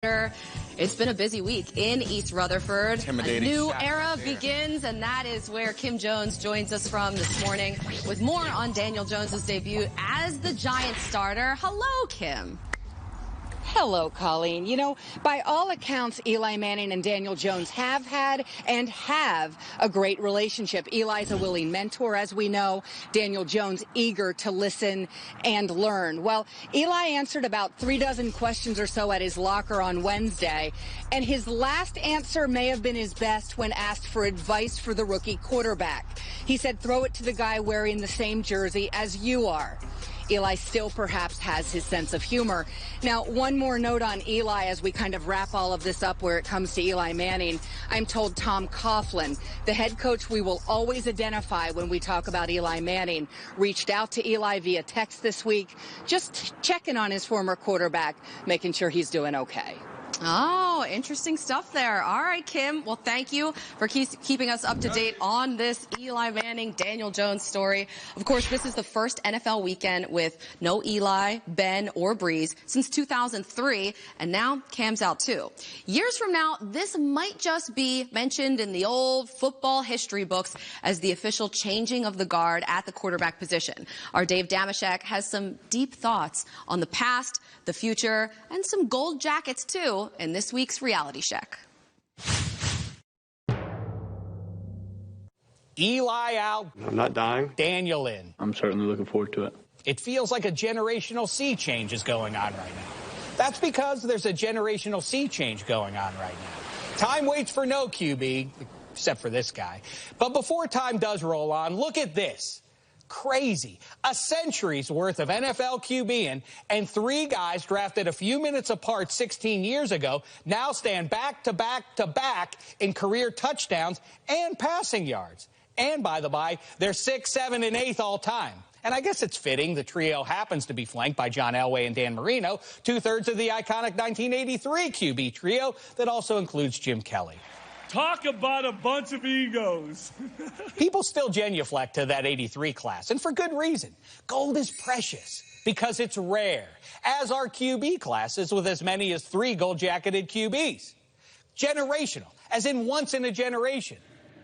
It's been a busy week in East Rutherford. A new era begins, and that is where Kim Jones joins us from this morning with more on Daniel Jones' debut as the Giants starter. Hello, Kim. Hello, Colleen. You know, by all accounts, Eli Manning and Daniel Jones have had and have a great relationship. Eli's a willing mentor, as we know. Daniel Jones eager to listen and learn. Well, Eli answered about 36 questions or so at his locker on Wednesday, and his last answer may have been his best when asked for advice for the rookie quarterback. He said, throw it to the guy wearing the same jersey as you are. Eli still perhaps has his sense of humor. Now, one more note on Eli as we kind of wrap all of this up where it comes to Eli Manning. I'm told Tom Coughlin, the head coach we will always identify when we talk about Eli Manning, reached out to Eli via text this week, just checking on his former quarterback, making sure he's doing okay. Oh, interesting stuff there. All right, Kim. Well, thank you for keeping us up to date on this Eli Manning, Daniel Jones story. Of course, this is the first NFL weekend with no Eli, Ben, or Breeze since 2003, and now Cam's out too. Years from now, this might just be mentioned in the old football history books as the official changing of the guard at the quarterback position. Our Dave Damashek has some deep thoughts on the past, the future, and some gold jackets too in this week's Reality Check. Eli out. I'm not dying. Daniel in. I'm certainly looking forward to it. It feels like a generational sea change is going on right now. That's because there's a generational sea change going on right now. Time waits for no QB, except for this guy. But before time does roll on, look at this. Crazy. A century's worth of NFL QBing and three guys drafted a few minutes apart 16 years ago now stand back to back to back in career touchdowns and passing yards. And by the by, they're 6th, 7th, and 8th all time. And I guess it's fitting the trio happens to be flanked by John Elway and Dan Marino, two-thirds of the iconic 1983 QB trio that also includes Jim Kelly. Talk about a bunch of egos. People still genuflect to that 83 class, and for good reason. Gold is precious because it's rare, as are QB classes with as many as 3 gold-jacketed QBs. Generational, as in once in a generation.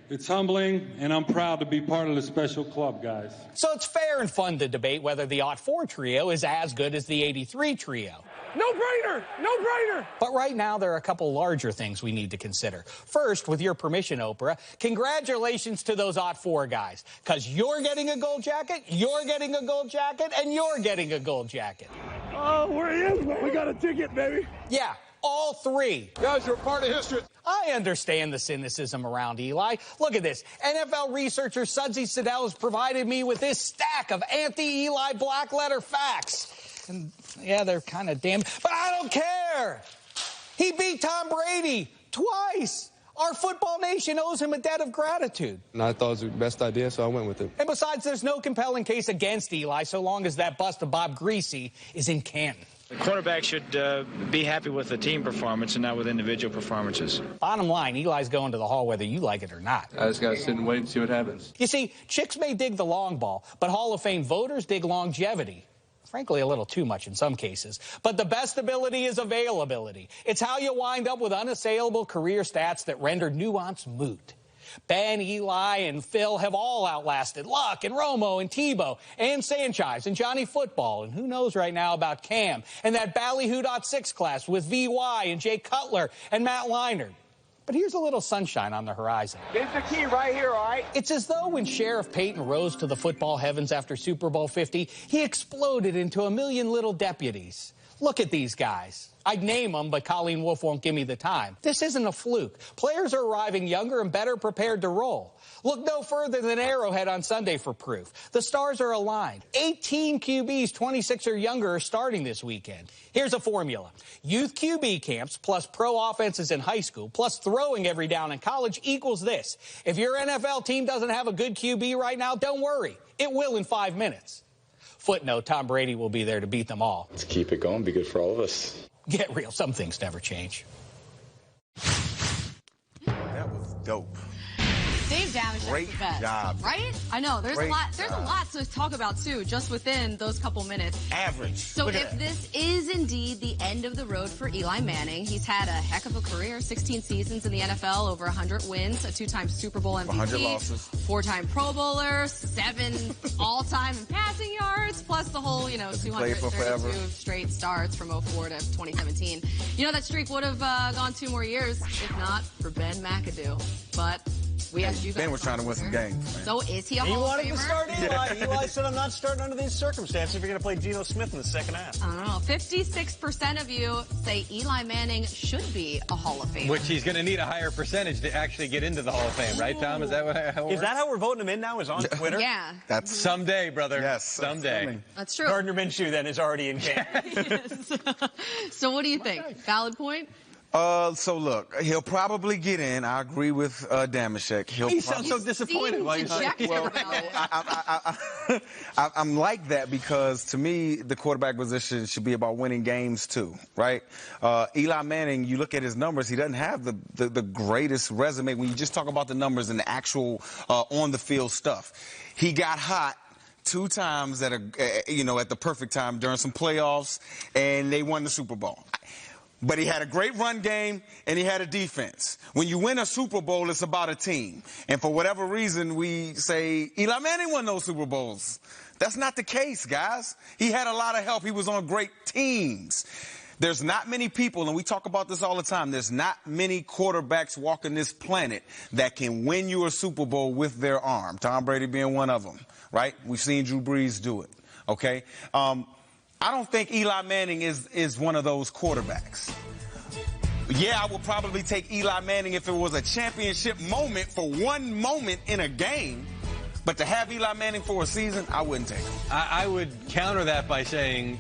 It's humbling, and I'm proud to be part of the special club, guys. So it's fair and fun to debate whether the '04 trio is as good as the '83 trio. No-brainer! No-brainer! But right now, there are a couple larger things we need to consider. First, with your permission, Oprah, congratulations to those '04 guys, because you're getting a gold jacket, you're getting a gold jacket, and you're getting a gold jacket. Oh, we're in, but we got a ticket, baby. Yeah, all 3. Guys, you're part of history. I understand the cynicism around Eli. Look at this. NFL researcher Sudsy Siddell has provided me with this stack of anti-Eli black-letter facts. And, yeah, they're kind of damn, but I don't care. He beat Tom Brady twice. Our football nation owes him a debt of gratitude. And I thought it was the best idea, so I went with it. And besides, there's no compelling case against Eli so long as that bust of Bob Greasy is in Canton. The quarterback should be happy with the team performance and not with individual performances. Bottom line, Eli's going to the Hall whether you like it or not. I just got to sit and wait and see what happens. You see, chicks may dig the long ball, but Hall of Fame voters dig longevity. Frankly, a little too much in some cases. But the best ability is availability. It's how you wind up with unassailable career stats that render nuance moot. Ben, Eli, and Phil have all outlasted Luck and Romo and Tebow and Sanchez and Johnny Football. And who knows right now about Cam and that Ballyhoo .6 class with VY and Jay Cutler and Matt Leinart. But here's a little sunshine on the horizon. It's the key right here, all right? It's as though when Sheriff Peyton rose to the football heavens after Super Bowl 50, he exploded into a million little deputies. Look at these guys. I'd name them, but Colleen Wolfe won't give me the time. This isn't a fluke. Players are arriving younger and better prepared to roll. Look no further than Arrowhead on Sunday for proof. The stars are aligned. 18 QBs 26 or younger are starting this weekend. Here's a formula. Youth QB camps plus pro offenses in high school plus throwing every down in college equals this. If your NFL team doesn't have a good QB right now, don't worry. It will in 5 minutes. Footnote, Tom Brady will be there to beat them all. Let's keep it going. Be good for all of us. Get real. Some things never change. That was dope. Dave Damashek Great the best. job. Right? I know. There's Great a lot. There's job. a lot to talk about too, just within those couple minutes. Average. So if this is indeed the end of the road for Eli Manning, he's had a heck of a career, 16 seasons in the NFL, over 100 wins, a 2-time Super Bowl MVP, 100 losses, 4-time Pro Bowler, 7 all-time in passing yards, plus the whole, 232 straight starts from 04 to 2017. That streak would have gone 2 more years if not for Ben McAdoo. But we asked you guys. Ben was trying to win some games, man. So is he a He Hall of wanted to Famer? start Eli. Eli said, I'm not starting under these circumstances if you're going to play Geno Smith in the second half. I don't know. 56% of you say Eli Manning should be a Hall of Famer. Which he's going to need a higher percentage to actually get into the Hall of Fame, right, Tom? Is that how it works? Is that how we're voting him in now? Is on Twitter? Yeah. That's someday, brother. Yes. Someday. That's true. Gardner Minshew then is already in camp. So what do you think? Valid point? So look, he'll probably get in. I agree with Damashek. He sounds so disappointed while you're saying well, I'm like that because to me, the quarterback position should be about winning games too, right? Eli Manning, you look at his numbers, he doesn't have the greatest resume when you just talk about the numbers and the actual on the field stuff. He got hot 2 times at at the perfect time during some playoffs, and they won the Super Bowl. But he had a great run game, and he had a defense. When you win a Super Bowl, it's about a team. And for whatever reason, we say, Eli Manning won those Super Bowls. That's not the case, guys. He had a lot of help. He was on great teams. There's not many people, and we talk about this all the time, there's not many quarterbacks walking this planet that can win you a Super Bowl with their arm. Tom Brady being one of them, right? We've seen Drew Brees do it, okay? I don't think Eli Manning is one of those quarterbacks. Yeah, I would probably take Eli Manning if it was a championship moment for one moment in a game. But to have Eli Manning for a season, I wouldn't take him. I would counter that by saying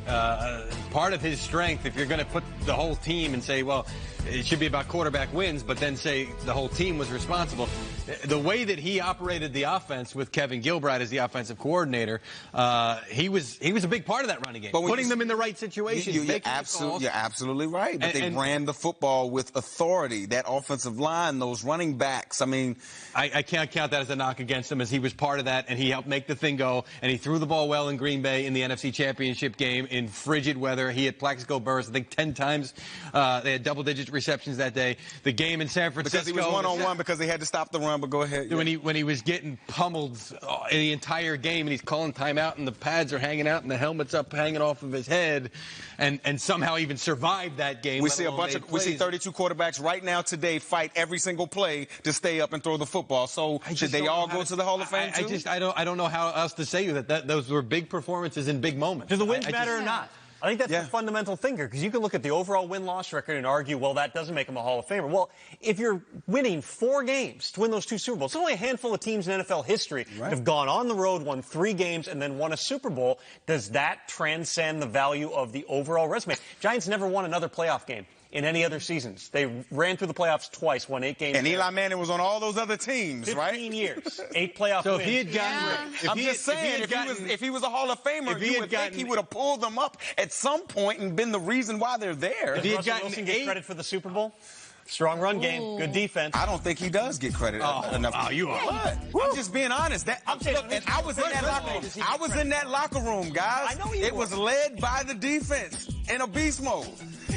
part of his strength, if you're going to put the whole team and say, well, it should be about quarterback wins, but then say the whole team was responsible. The way that he operated the offense with Kevin Gilbride as the offensive coordinator, he was a big part of that running game, but putting them in the right situations. You're absolutely right. But they ran the football with authority. That offensive line, those running backs. I mean, I can't count that as a knock against him, as he was part of that, and he helped make the thing go. And he threw the ball well in Green Bay in the NFC Championship game in frigid weather. He had Plaxico Burress, I think, 10 times. They had double-digit receptions that day. The game in San Francisco. Because he was one-on-one because they had to stop the run, but go ahead. Yeah. When he was getting pummeled the entire game, and he's calling timeout, and the pads are hanging out, and the helmet's up hanging off of his head, and somehow even survived that game. We see 32 quarterbacks right now today fight every single play to stay up and throw the football. So should they all go to the Hall of Fame too? I don't know how else to say that those were big performances in big moments. Do the wins matter or not? I think that's the fundamental thing here, because you can look at the overall win-loss record and argue, well, that doesn't make him a Hall of Famer. Well, if you're winning 4 games to win those 2 Super Bowls, there's only a handful of teams in NFL history that have gone on the road, won 3 games, and then won a Super Bowl. Does that transcend the value of the overall resume? Giants never won another playoff game in any other seasons. They ran through the playoffs twice, won 8 games. And Eli Manning was on all those other teams, 15 years, 8 playoff so wins. If he had gotten, I'm just saying, if he was a Hall of Famer, you would think he would have pulled them up at some point and been the reason why they're there. Did Russell Wilson get credit for the Super Bowl? Strong run game, good defense. I don't think he does get credit enough. Oh, you are. I'm just being honest. I was in that locker room. I was in that locker room, guys. I know you It was led by the defense in a beast mode.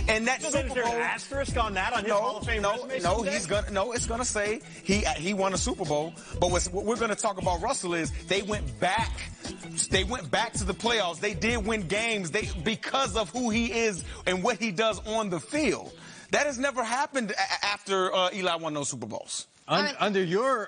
And that So Super is there Bowl, an asterisk on that on his Hall of Fame resume? it's gonna say he won a Super Bowl. But what we're gonna talk about Russell is they went back to the playoffs. They did win games because of who he is and what he does on the field. That has never happened after Eli won those Super Bowls. Under your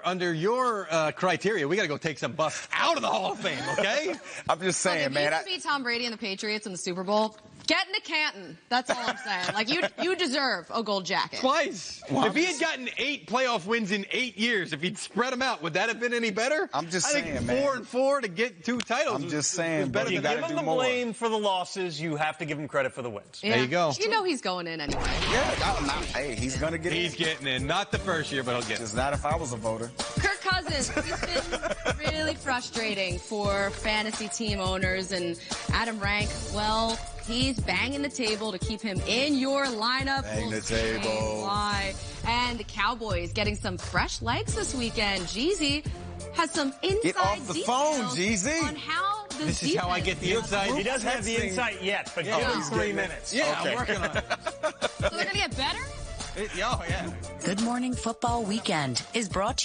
criteria, we got to go take some busts out of the Hall of Fame, okay? I'm just saying, man. If you beat Tom Brady and the Patriots in the Super Bowl, get into Canton. That's all I'm saying. Like, you deserve a gold jacket. Twice. Well, if he had gotten 8 playoff wins in 8 years, if he'd spread them out, would that have been any better? I'm just saying, man. 4 and 4 to get 2 titles. I'm just saying, better You than give him the blame for the losses, you have to give him credit for the wins. Yeah. There you go. You know he's going in anyway. Yeah, hey, he's gonna get in. He's getting in. Not the first year, but he'll get in. Just not if I was a voter. Kirk Cousins, he's been really frustrating for fantasy team owners, and Adam Rank, well, he's banging the table to keep him in your lineup. Bang the table. Why? And the Cowboys getting some fresh legs this weekend. Jeezy has some inside Get off the phone, Jeezy. On how this is how I get the inside. He doesn't have the insight yet, but give him 3 minutes. Yeah, Okay. I'm working on it. So they're going to get better? Oh, yeah. Good Morning Football Weekend is brought to you